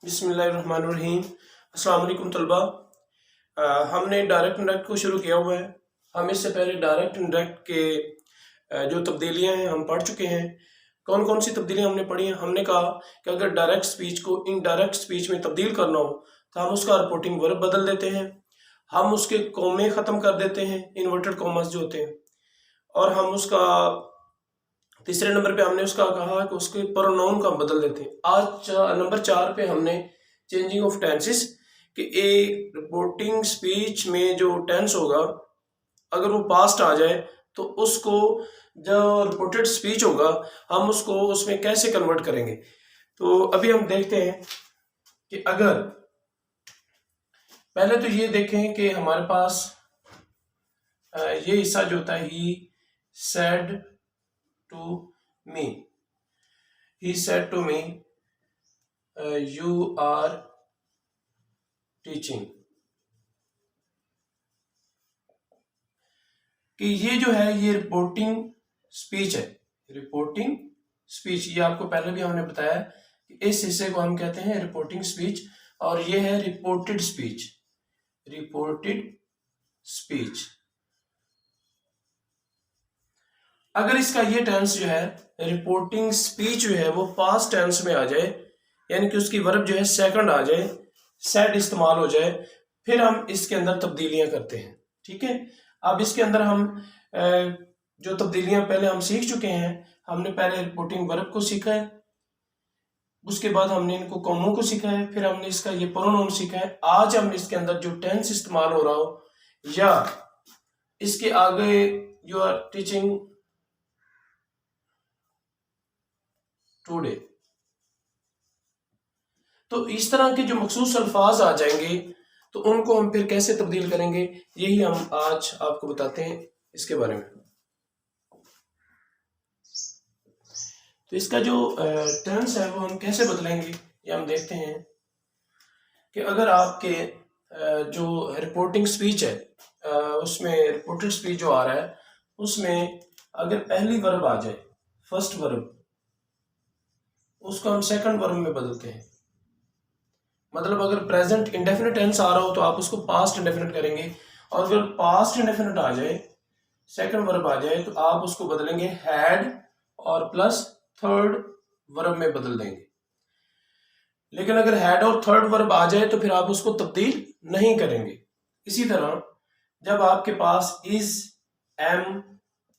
बिस्मिल्लाहिर्रहमानिर्रहीम। अस्सलाम वालेकुम तलबा। हमने डायरेक्ट इंडायरेक्ट को शुरू किया हुआ है। हम इससे पहले डायरेक्ट इंडायरेक्ट के जो तब्दीलियां हैं हम पढ़ चुके हैं। कौन कौन सी तब्दीलियां हमने पढ़ी हैं? हमने कहा कि अगर डायरेक्ट स्पीच को इनडायरेक्ट स्पीच में तब्दील करना हो तो हम उसका रिपोर्टिंग वर्ब बदल देते हैं, हम उसके कॉमे ख़त्म कर देते हैं, इन्वर्टेड कॉमर्स जो होते हैं, और हम उसका तीसरे नंबर पे हमने उसका कहा कि उसके प्रोनाउन का बदल देते हैं। आज नंबर 4 पे हमने चेंजिंग ऑफ टेंसेस कि ए रिपोर्टिंग स्पीच में जो टेंस होगा अगर वो पास्ट आ जाए तो उसको जो रिपोर्टेड स्पीच होगा हम उसको उसमें कैसे कन्वर्ट करेंगे। तो अभी हम देखते हैं कि अगर पहले तो ये देखें कि हमारे पास ये हिस्सा जो होता है he said to me. He said to me, you are teaching. कि ये जो है ये रिपोर्टिंग स्पीच है। रिपोर्टिंग स्पीच ये आपको पहले भी हमने बताया कि इस हिस्से को हम कहते हैं रिपोर्टिंग स्पीच, और ये है रिपोर्टेड स्पीच। रिपोर्टेड स्पीच अगर इसका ये टेंस जो है रिपोर्टिंग स्पीच जो है वो पास्ट टेंस में आ जाए, यानी कि उसकी वर्ब जो है सेकंड आ जाए, सेड इस्तेमाल हो जाए, फिर हम इसके अंदर तब्दीलियां करते हैं। ठीक है, अब इसके अंदर हम जो तब्दीलियां पहले हम सीख चुके हैं, हमने पहले रिपोर्टिंग वर्ब को सीखा है, उसके बाद हमने इनको कॉमों को सीखा है, फिर हमने इसका ये प्रोनाउन सीखा है। आज हम इसके अंदर जो टेंस इस्तेमाल हो रहा हो या इसके आगे यू आर टीचिंग टुडे, तो इस तरह के जो मखसूस अल्फाज आ जाएंगे तो उनको हम फिर कैसे तब्दील करेंगे, यही हम आज आपको बताते हैं इसके बारे में। तो इसका जो टेंस है वो हम कैसे बदलेंगे ये हम देखते हैं कि अगर आपके जो रिपोर्टिंग स्पीच है उसमें रिपोर्टेड स्पीच जो आ रहा है उसमें अगर पहली वर्ब आ जाए, फर्स्ट वर्ब, उसको हम सेकंड वर्ब में बदलते हैं। मतलब अगर प्रेजेंट इंडेफिनिट टेंस आ रहा हो तो आप उसको पास्ट इंडेफिनिट करेंगे, और अगर पास्ट इंडेफिनिट आ जाए, सेकंड वर्ब आ जाए, तो आप उसको बदलेंगे हैड और प्लस थर्ड वर्ब में बदल देंगे। लेकिन अगर हैड और थर्ड वर्ब आ जाए तो फिर आप उसको तब्दील नहीं करेंगे। इसी तरह जब आपके पास इज, एम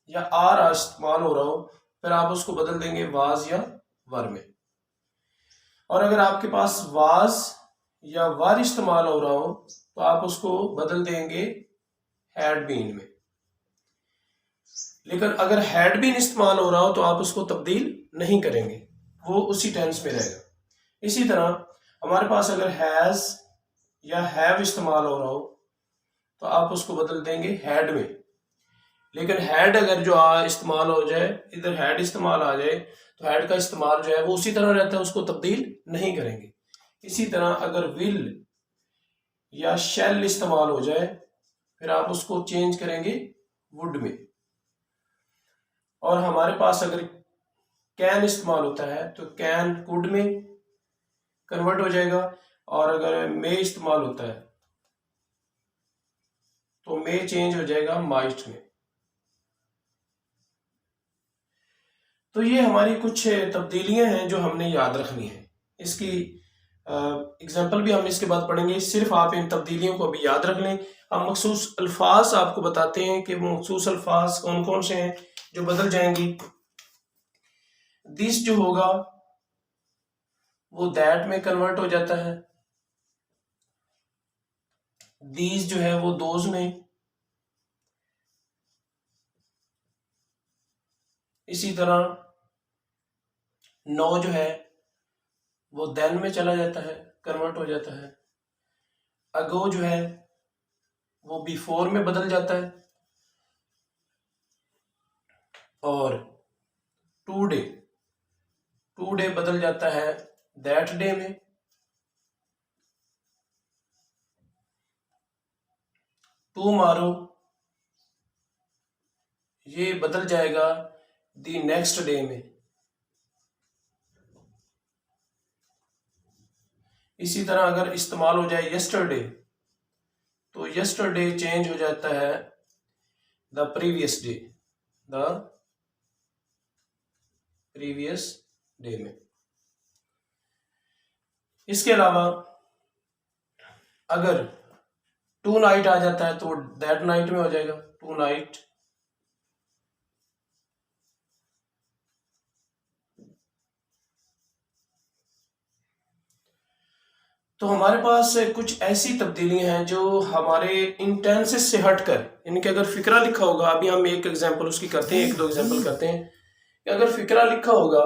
या आर इस्तेमाल हो रहा हो फिर आप उसको बदल देंगे वाज या वर में। और अगर आपके पास वाज या वर इस्तेमाल हो रहा हो तो आप उसको बदल देंगे हैड बीन में। लेकिन अगर हैड बीन इस्तेमाल हो रहा हो तो आप उसको तब्दील नहीं करेंगे, वो उसी टेंस में रहेगा। इसी तरह हमारे पास अगर हैज या हैव इस्तेमाल हो रहा हो तो आप उसको बदल देंगे हैड में। लेकिन हैड अगर जो इस्तेमाल हो जाए, इधर हैड इस्तेमाल आ जाए तो हैड का इस्तेमाल जो है वो उसी तरह रहता है, उसको तब्दील नहीं करेंगे। इसी तरह अगर विल या शैल इस्तेमाल हो जाए फिर आप उसको चेंज करेंगे वुड में। और हमारे पास अगर कैन इस्तेमाल होता है तो कैन कुड में कन्वर्ट हो जाएगा, और अगर मे इस्तेमाल होता है तो मे चेंज हो जाएगा माइस्ट में। तो ये हमारी कुछ तब्दीलियां हैं जो हमने याद रखनी है। इसकी एग्जाम्पल भी हम इसके बाद पढ़ेंगे, सिर्फ आप इन तब्दीलियों को अभी याद रख लें। हम मखसूस अल्फाज आपको बताते हैं कि वो मखसूस अल्फाज कौन कौन से हैं जो बदल जाएंगी। दिस जो होगा वो दैट में कन्वर्ट हो जाता है, दीज जो है वो दोज में, इसी तरह नो जो है वो देन में चला जाता है, कन्वर्ट हो जाता है। अगो जो है वो बिफोर में बदल जाता है, और टू डे बदल जाता है दैट डे में। टुमारो ये बदल जाएगा दी नेक्स्ट डे में। इसी तरह अगर इस्तेमाल हो जाए यस्टरडे, तो यस्टरडे चेंज हो जाता है the previous day, the previous day में। इसके अलावा अगर टू नाइट आ जाता है तो दैट नाइट में हो जाएगा, टू नाइट। तो हमारे पास कुछ ऐसी तब्दीलियां हैं जो हमारे इंटेंसेस से हटकर, इनके अगर फिक्रा लिखा होगा, अभी हम एक एग्जांपल उसकी करते हैं, एक दो एग्जांपल करते हैं कि अगर फिक्रा लिखा होगा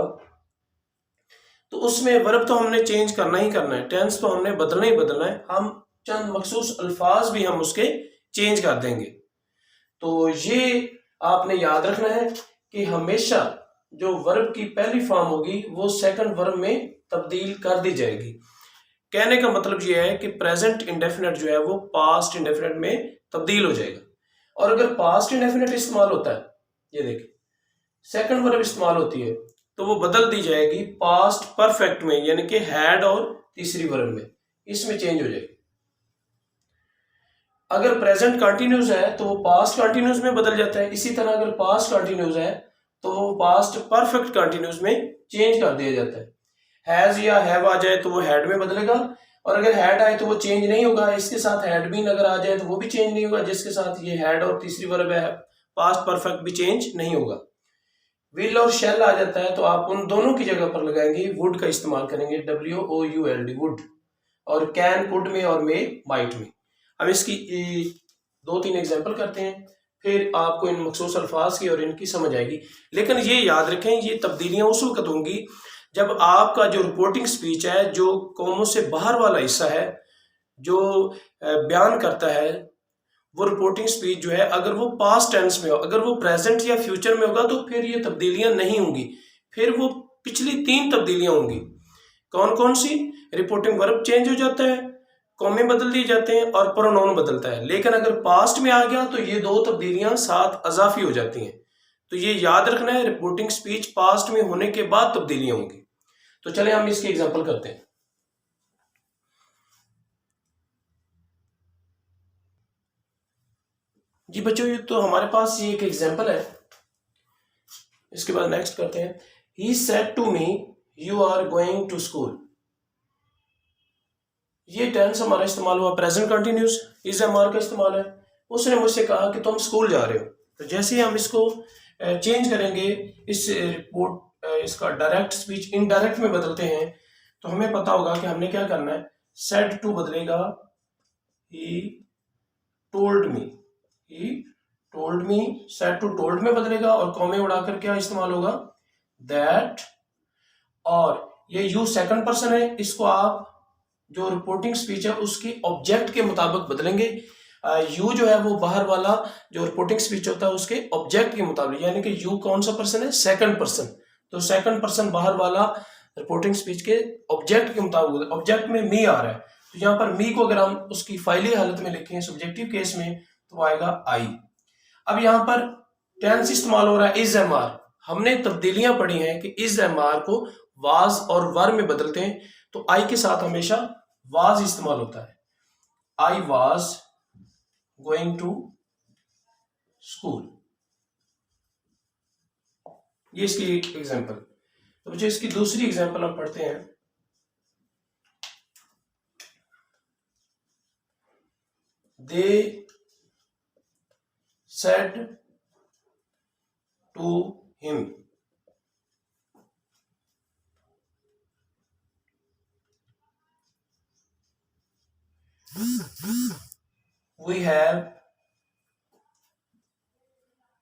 तो उसमें वर्ब तो हमने चेंज करना ही करना है, टेंस तो हमने बदलना ही बदलना है, हम चंद मखसूस अल्फाज भी हम उसके चेंज कर देंगे। तो ये आपने याद रखना है कि हमेशा जो वर्ब की पहली फॉर्म होगी वो सेकंड वर्ब में तब्दील कर दी जाएगी। कहने का मतलब ये है कि प्रेजेंट इंडेफिनेट जो है वो पास्ट इंडेफिनेट में तब्दील हो जाएगा। और अगर पास्ट इंडेफिनेट इस्तेमाल होता है, ये देखिए सेकंड वर्ब इस्तेमाल होती है, तो वो बदल दी जाएगी पास्ट परफेक्ट में, यानी कि हैड और तीसरी वर्ब में, इसमें चेंज हो जाएगी। अगर प्रेजेंट कंटिन्यूस है तो वो पास्ट कंटिन्यूस में बदल जाता है। इसी तरह अगर पास्ट कंटिन्यूस है तो वो पास्ट परफेक्ट कंटिन्यूस में चेंज कर दिया जाता है। हैज या हैव आ जाए तो वो हैड में बदलेगा, और अगर हैड आए तो वो चेंज नहीं होगा। इसके साथ हैड बीन अगर आ जाए तो वो भी चेंज नहीं होगा, जिसके साथ ये हैड और तीसरी वर्ब है पास्ट परफेक्ट भी चेंज नहीं होगा। विल और शेल आ जाता है तो आप उन दोनों की जगह पर लगाएंगे वुड का इस्तेमाल करेंगे, WOULD वुड, और कैन कुड में और मे माइट में। हम इसकी दो तीन एग्जांपल करते हैं, फिर आपको इन मखसूस अल्फाज की और इनकी समझ आएगी। लेकिन ये याद रखें ये तब्दीलियां उस वक्त होंगी जब आपका जो रिपोर्टिंग स्पीच है, जो कौमों से बाहर वाला हिस्सा है, जो बयान करता है, वो रिपोर्टिंग स्पीच जो है अगर वो पास्ट टेंस में हो, अगर वो प्रेजेंट या फ्यूचर में होगा तो फिर ये तब्दीलियां नहीं होंगी, फिर वो पिछली तीन तब्दीलियां होंगी। कौन कौन सी? रिपोर्टिंग वर्ब चेंज हो जाता है, कॉमे बदल दिए जाते हैं और प्रोनाउन बदलता है। लेकिन अगर पास्ट में आ गया तो ये दो तब्दीलियां साथ अजाफी हो जाती हैं। तो ये याद रखना है, रिपोर्टिंग स्पीच पास्ट में होने के बाद तब्दीलियां होंगी। तो चले हम इसकी एग्जांपल करते हैं। जी बच्चों, ये तो हमारे पास ये एक एग्जांपल है। इसके बाद नेक्स्ट करते हैं। He said to me you are going to school. ये टेंस हमारा इस्तेमाल हुआ present continuous, is am are का इस्तेमाल है। उसने मुझसे कहा कि तुम स्कूल जा रहे हो। तो जैसे ही हम इसको चेंज करेंगे, इस रिपोर्ट इसका डायरेक्ट स्पीच इनडायरेक्ट में बदलते हैं, तो हमें पता होगा कि हमने क्या करना है। सेड टू बदलेगा he told me, he told me, said to told में बदलेगा और कॉमे उड़ाकर क्या इस्तेमाल होगा, दैट। और ये यू सेकंड पर्सन है, इसको आप जो रिपोर्टिंग स्पीच है उसकी ऑब्जेक्ट के मुताबिक बदलेंगे। यू जो है वो बाहर वाला जो रिपोर्टिंग स्पीच होता है उसके ऑब्जेक्ट के मुताबिक, यानी कि यू कौन सा पर्सन है, सेकंड पर्सन। तो सेकंड पर्सन बाहर वाला रिपोर्टिंग स्पीच के ऑब्जेक्ट के मुताबिक, ऑब्जेक्ट में मी आ रहा है तो यहाँ पर मी को अगर हम उसकी फाइली हालत में लिखें सब्जेक्टिव केस में तो आएगा आई। अब यहाँ पर टेंस इस्तेमाल हो रहा है इज एम आर। हमने तब्दीलियां पढ़ी हैं कि इज एम आर को वाज और वर में बदलते हैं, तो आई के साथ हमेशा वाज इस्तेमाल होता है। I was going to school, ये इसकी एक एग्जांपल। तो मुझे इसकी दूसरी एग्जांपल हम पढ़ते हैं। They said to him,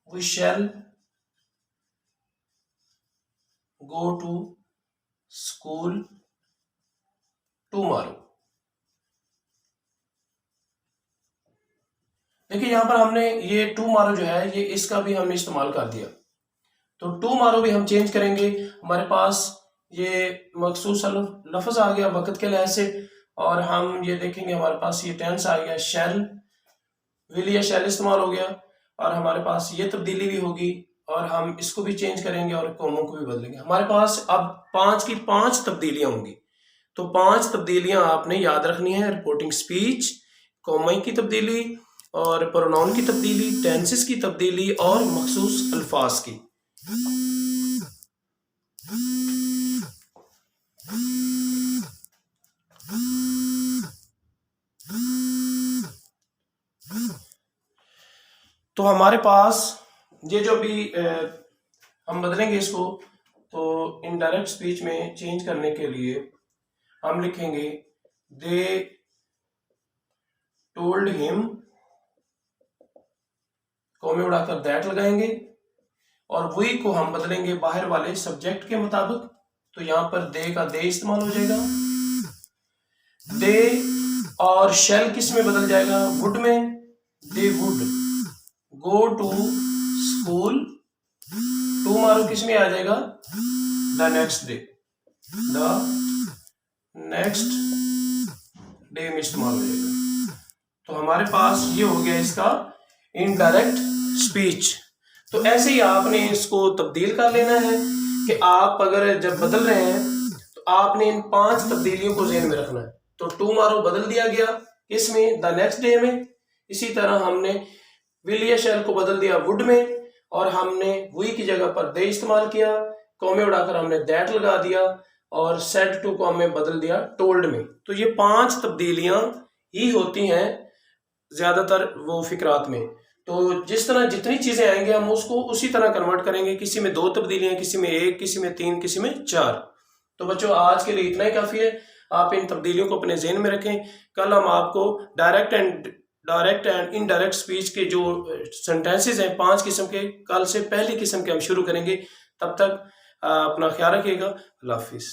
we shall go to school tomorrow। देखिए यहां पर हमने ये टुमारो जो है ये इसका भी हमने इस्तेमाल कर दिया, तो टुमारो भी हम चेंज करेंगे। हमारे पास ये मखसूस लफ्ज आ गया वक्त के लिहाज से, और हम ये देखेंगे हमारे पास ये टेंस आ गया शैल, विल या शैल इस्तेमाल हो गया, और हमारे पास ये तब्दीली भी होगी और हम इसको भी चेंज करेंगे और कॉमों को भी बदलेंगे। हमारे पास अब 5 की 5 तब्दीलियां होंगी। तो 5 तब्दीलियां आपने याद रखनी है, रिपोर्टिंग स्पीच, कॉमा की तब्दीली और प्रोनाउन की तब्दीली, टेंसेस की तब्दीली और मखसूस अल्फाज की। तो हमारे पास ये जो भी हम बदलेंगे इसको, तो इनडायरेक्ट स्पीच में चेंज करने के लिए हम लिखेंगे दे टोल्ड हिम, कॉमे उड़ाकर दैट लगाएंगे, और वही को हम बदलेंगे बाहर वाले सब्जेक्ट के मुताबिक। तो यहां पर दे का दे इस्तेमाल हो जाएगा, दे, और शेल किस में बदल जाएगा, वुड में। They would go to school, tomorrow किस में आ जाएगा, the next day, the next day में इस्तेमाल हो जाएगा। तो हमारे पास ये हो गया इसका इनडायरेक्ट स्पीच। तो ऐसे ही आपने इसको तब्दील कर लेना है कि आप अगर जब बदल रहे हैं तो आपने इन 5 तब्दीलियों को ज़हन में रखना है। तो टू मारो बदल दिया गया इसमें, द नेक्स्ट डे में। इसी तरह हमने विल या शैल को बदल दिया वुड में, और हमने वी की जगह पर दे इस्तेमाल किया, कॉमे उड़ाकर हमने दैट लगा दिया, और सेड टू को हमने बदल दिया टोल्ड में। तो ये 5 तब्दीलियां ही होती हैं ज्यादातर वो फिक्रात में। तो जिस तरह जितनी चीजें आएंगे हम उसको उसी तरह कन्वर्ट करेंगे, किसी में 2 तब्दीलियां, किसी में 1, किसी में 3, किसी में 4। तो बच्चों आज के लिए इतना ही काफी है। आप इन तब्दीलियों को अपने ज़हन में रखें। कल हम आपको डायरेक्ट एंड इनडायरेक्ट स्पीच के जो सेंटेंसेस हैं 5 किस्म के, कल से पहली किस्म के हम शुरू करेंगे। तब तक अपना ख्याल रखिएगा। अल्लाह हाफिज़।